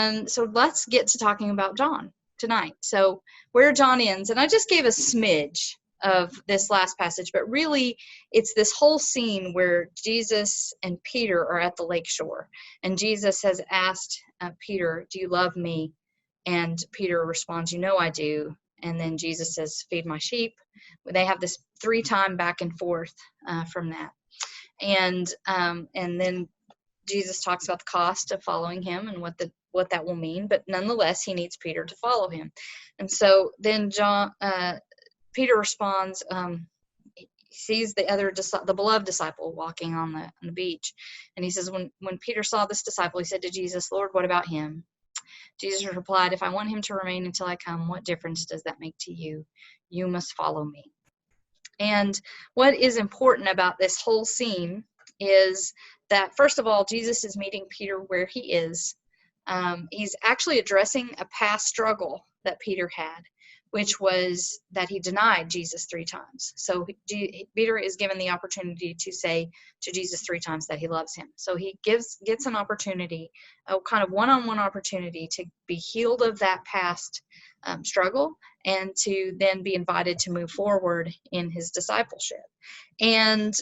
And so let's get to talking about John tonight. So where John ends, and I just gave a smidge of this last passage, but really it's this whole scene where Jesus and Peter are at the lake shore, and Jesus has asked Peter, do you love me? And Peter responds, you know I do. And then Jesus says, feed my sheep. They have this 3-time back and forth from that. And then Jesus talks about the cost of following him and what that will mean, but nonetheless, he needs Peter to follow him. And so then Peter responds, he sees the beloved disciple walking on the beach. And he says, when Peter saw this disciple, he said to Jesus, Lord, what about him? Jesus replied, if I want him to remain until I come, what difference does that make to you? You must follow me. And what is important about this whole scene is that, first of all, Jesus is meeting Peter where he is. He's actually addressing a past struggle that Peter had, which was that he denied Jesus 3 times. So Peter is given the opportunity to say to Jesus 3 times that he loves him. So he gets an opportunity, a kind of one-on-one opportunity to be healed of that past struggle and to then be invited to move forward in his discipleship. And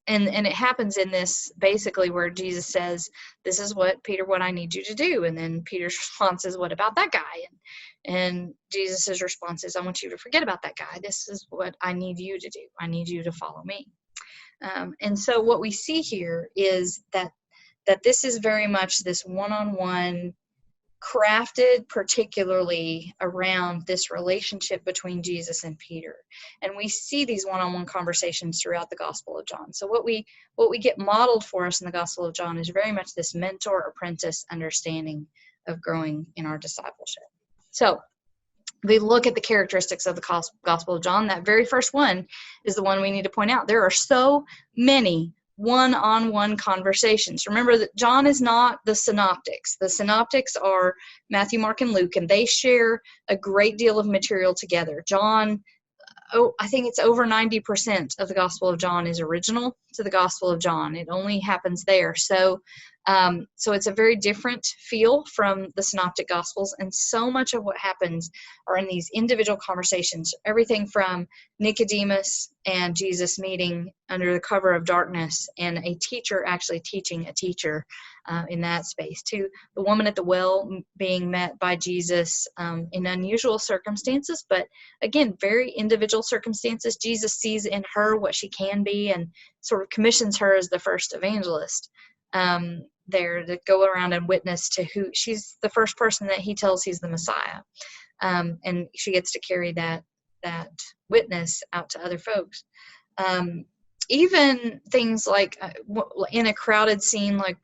it happens in this basically where Jesus says, this is what, Peter, what I need you to do. And then Peter's response is, what about that guy? And Jesus' response is, I want you to forget about that guy. This is what I need you to do. I need you to follow me. And so what we see here is that this is very much this one-on-one, crafted particularly around this relationship between Jesus and Peter. And we see these one-on-one conversations throughout the Gospel of John. So what we get modeled for us in the Gospel of John is very much this mentor-apprentice understanding of growing in our discipleship. So we look at the characteristics of the Gospel of John. That very first one is the one we need to point out. There are so many one-on-one conversations. Remember that John is not the synoptics. The synoptics are Matthew, Mark, and Luke, and they share a great deal of material together. John, I think it's over 90% of the Gospel of John is original to the Gospel of John. It only happens there. So it's a very different feel from the synoptic Gospels, and so much of what happens are in these individual conversations, everything from Nicodemus and Jesus meeting under the cover of darkness and a teacher actually teaching a teacher in that space, to the woman at the well being met by Jesus in unusual circumstances, but again, very individual circumstances. Jesus sees in her what she can be and sort of commissions her as the first evangelist there to go around and witness to who she's the first person that he tells he's the Messiah. And she gets to carry that witness out to other folks. Even things like in a crowded scene like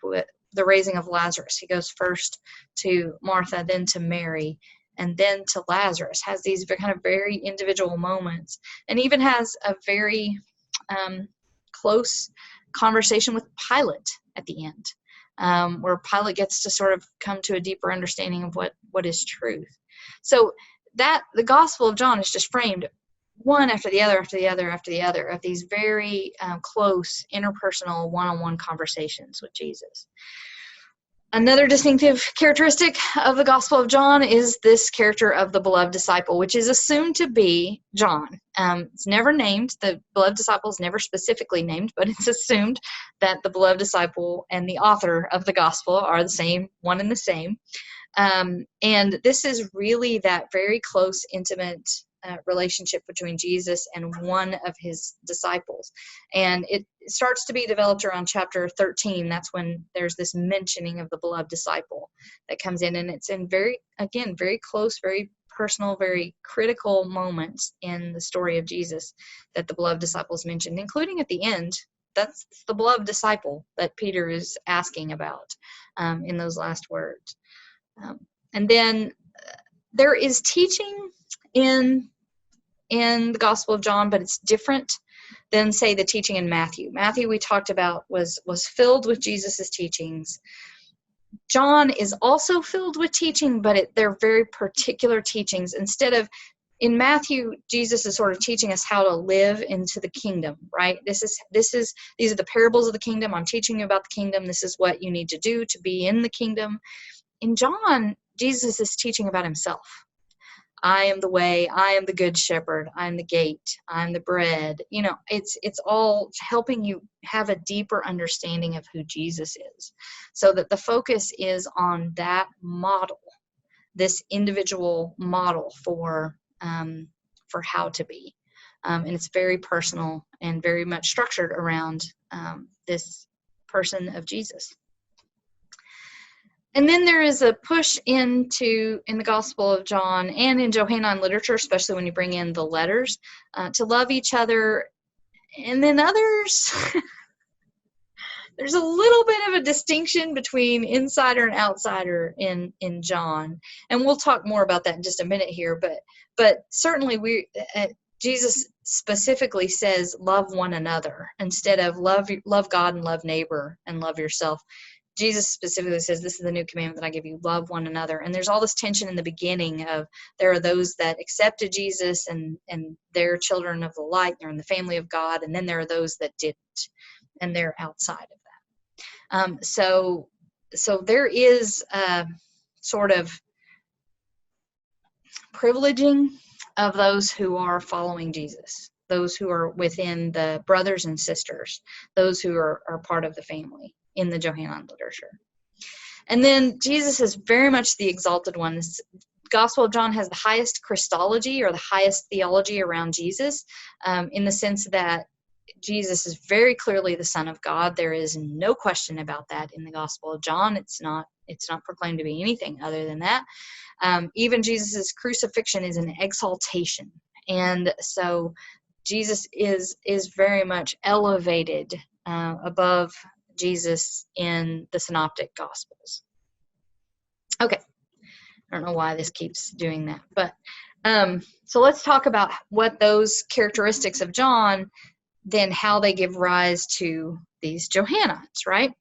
the raising of Lazarus, he goes first to Martha, then to Mary, and then to Lazarus, has these kind of very individual moments, and even has a very close conversation with Pilate at the end, where Pilate gets to sort of come to a deeper understanding of what is truth. So that the Gospel of John is just framed one after the other, after the other, after the other, of these very close interpersonal one-on-one conversations with Jesus. Another distinctive characteristic of the Gospel of John is this character of the beloved disciple, which is assumed to be John. It's never named. The beloved disciple is never specifically named, but it's assumed that the beloved disciple and the author of the Gospel are the same, one and the same. And this is really that very close, intimate relationship between Jesus and one of his disciples. And it starts to be developed around chapter 13. That's when there's this mentioning of the beloved disciple that comes in. And it's in very close, very personal, very critical moments in the story of Jesus that the beloved disciple is mentioned, including at the end. That's the beloved disciple that Peter is asking about in those last words. And then there is teaching in the Gospel of John, but it's different than, say, the teaching in Matthew. Matthew, we talked about, was filled with Jesus's teachings. John is also filled with teaching, but they're very particular teachings. Instead of in Matthew, Jesus is sort of teaching us how to live into the kingdom, right? These are the parables of the kingdom. I'm teaching you about the kingdom. This is what you need to do to be in the kingdom. In John, Jesus is teaching about himself. I am the way, I am the good shepherd, I'm the gate, I'm the bread. It's all helping you have a deeper understanding of who Jesus is, so that the focus is on that model, this individual model for how to be. And it's very personal and very much structured around this person of Jesus. And then there is a push in the Gospel of John and in Johannine literature, especially when you bring in the letters, to love each other. And then others, there's a little bit of a distinction between insider and outsider in John. And we'll talk more about that in just a minute here. But certainly Jesus specifically says, love one another, instead of love God and love neighbor and love yourself. Jesus specifically says, this is the new commandment that I give you, love one another. And there's all this tension in the beginning of, there are those that accepted Jesus and they're children of the light, they're in the family of God, and then there are those that didn't, and they're outside of that. So there is a sort of privileging of those who are following Jesus, those who are within the brothers and sisters, those who are part of the family in the Johannine literature. And then Jesus is very much the exalted one. This Gospel of John has the highest Christology, or the highest theology around Jesus, in the sense that Jesus is very clearly the Son of God. There is no question about that in the Gospel of John. It's not proclaimed to be anything other than that. Even Jesus's crucifixion is an exaltation. And so Jesus is very much elevated above Jesus in the synoptic gospels. Okay, I don't know why this keeps doing that, but so let's talk about what those characteristics of John, then how they give rise to these Johannines, right?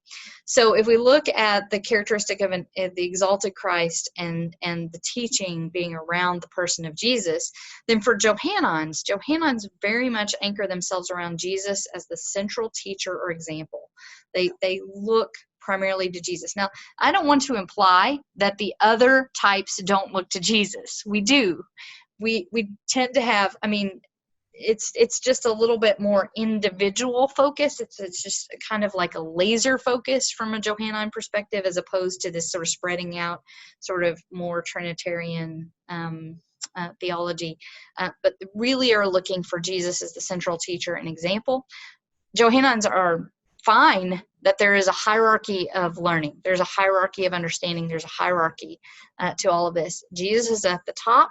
So if we look at the characteristic of the exalted Christ and the teaching being around the person of Jesus, then for Johannines very much anchor themselves around Jesus as the central teacher or example. They look primarily to Jesus. Now, I don't want to imply that the other types don't look to Jesus. We do. We tend to have, it's just a little bit more individual focus. It's just kind of like a laser focus from a Johannine perspective, as opposed to this sort of spreading out, sort of more Trinitarian theology. But really are looking for Jesus as the central teacher and example. Johannines are fine that there is a hierarchy of learning. There's a hierarchy of understanding. There's a hierarchy to all of this. Jesus is at the top,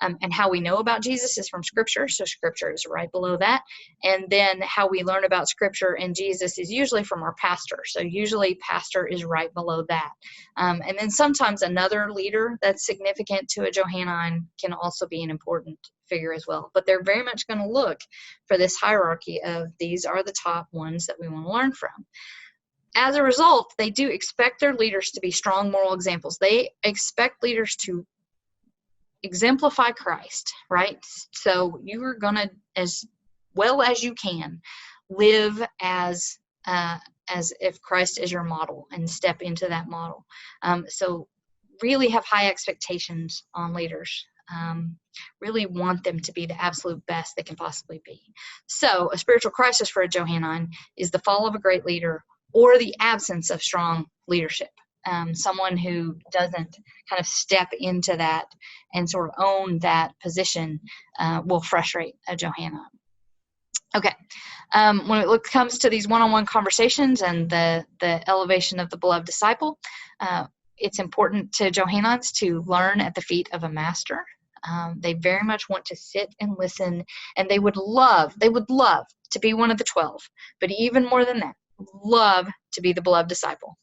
and how we know about Jesus is from Scripture, so Scripture is right below that. And then how we learn about Scripture and Jesus is usually from our pastor, so usually pastor is right below that. And then sometimes another leader that's significant to a Johannine can also be an important figure as well. But they're very much going to look for this hierarchy of, these are the top ones that we want to learn from. As a result, they do expect their leaders to be strong moral examples. They expect leaders to exemplify Christ, right? So you are going to, as well as you can, live as if Christ is your model and step into that model. So really have high expectations on leaders. Really want them to be the absolute best they can possibly be. So a spiritual crisis for a Johannine is the fall of a great leader, or the absence of strong leadership. Someone who doesn't kind of step into that and sort of own that position will frustrate a Johannine. Okay, when it comes to these one-on-one conversations and the elevation of the beloved disciple, it's important to Johannines to learn at the feet of a master. They very much want to sit and listen, and they would love to be one of the 12, but even more than that, love to be the beloved disciple.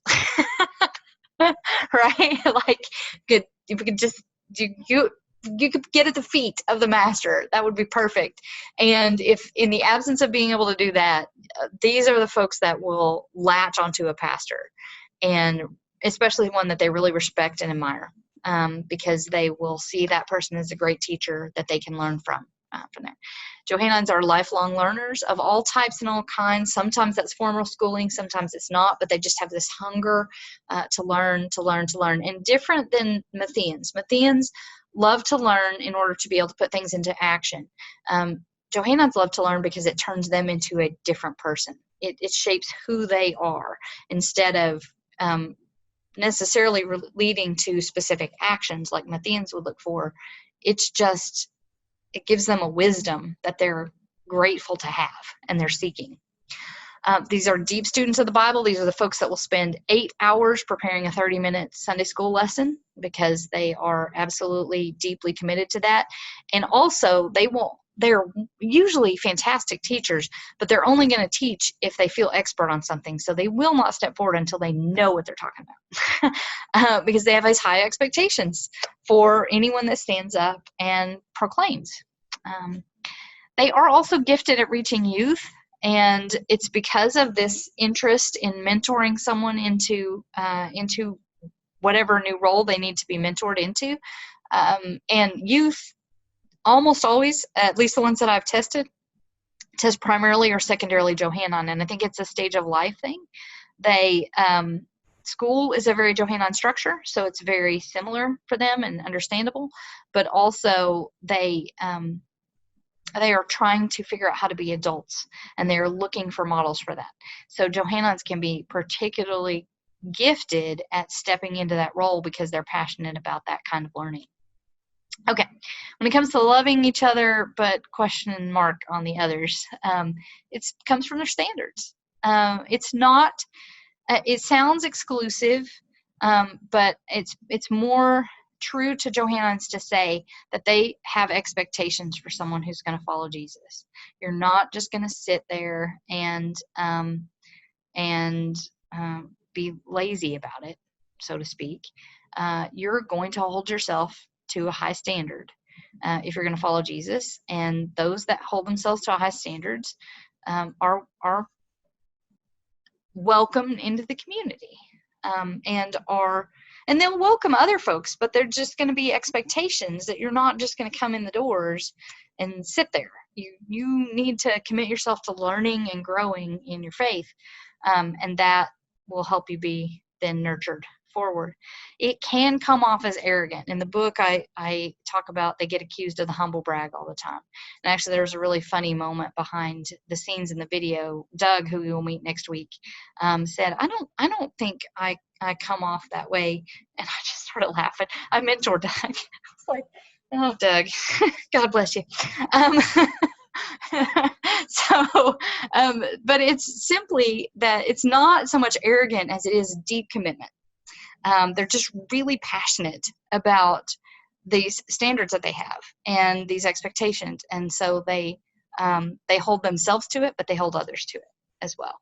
Right? Like, good, if we could just you could get at the feet of the master, that would be perfect. And if in the absence of being able to do that, these are the folks that will latch onto a pastor, and especially one that they really respect and admire. because they will see that person as a great teacher that they can learn from there. Johannines are lifelong learners of all types and all kinds. Sometimes that's formal schooling, sometimes it's not, but they just have this hunger to learn, and different than Mattheans. Mattheans love to learn in order to be able to put things into action. Johannines love to learn because it turns them into a different person. It shapes who they are instead of necessarily leading to specific actions like Mattheans would look for. It's just, it gives them a wisdom that they're grateful to have and they're seeking. These are deep students of the Bible. These are the folks that will spend 8 hours preparing a 30-minute Sunday school lesson because they are absolutely deeply committed to that. And also, they're usually fantastic teachers, but they're only going to teach if they feel expert on something. So they will not step forward until they know what they're talking about because they have these high expectations for anyone that stands up and proclaims. They are also gifted at reaching youth. And it's because of this interest in mentoring someone into whatever new role they need to be mentored into. And youth almost always, at least the ones that I've tested, test primarily or secondarily Johannine. And I think it's a stage of life thing. School is a very Johannine structure, so it's very similar for them and understandable. But also they are trying to figure out how to be adults, and they are looking for models for that. So Johannines can be particularly gifted at stepping into that role because they're passionate about that kind of learning. Okay, when it comes to loving each other, but question mark on the others, it comes from their standards. It's not, it sounds exclusive, but it's more true to Johannines to say that they have expectations for someone who's going to follow Jesus. You're not just going to sit there and be lazy about it, so to speak. You're going to hold yourself to a high standard if you're going to follow Jesus, and those that hold themselves to a high standards are welcomed into the community, and they'll welcome other folks, but they're just going to be expectations that you're not just going to come in the doors and sit there. You need to commit yourself to learning and growing in your faith, and that will help you be then nurtured forward. It can come off as arrogant. In the book, I talk about they get accused of the humble brag all the time. And actually, there's a really funny moment behind the scenes in the video. Doug, who we will meet next week, said, "I don't think I come off that way," and I just started laughing. I mentored Doug. I was like, "Oh, Doug, God bless you." But it's simply that it's not so much arrogant as it is deep commitment. They're just really passionate about these standards that they have and these expectations, and so they hold themselves to it, but they hold others to it as well.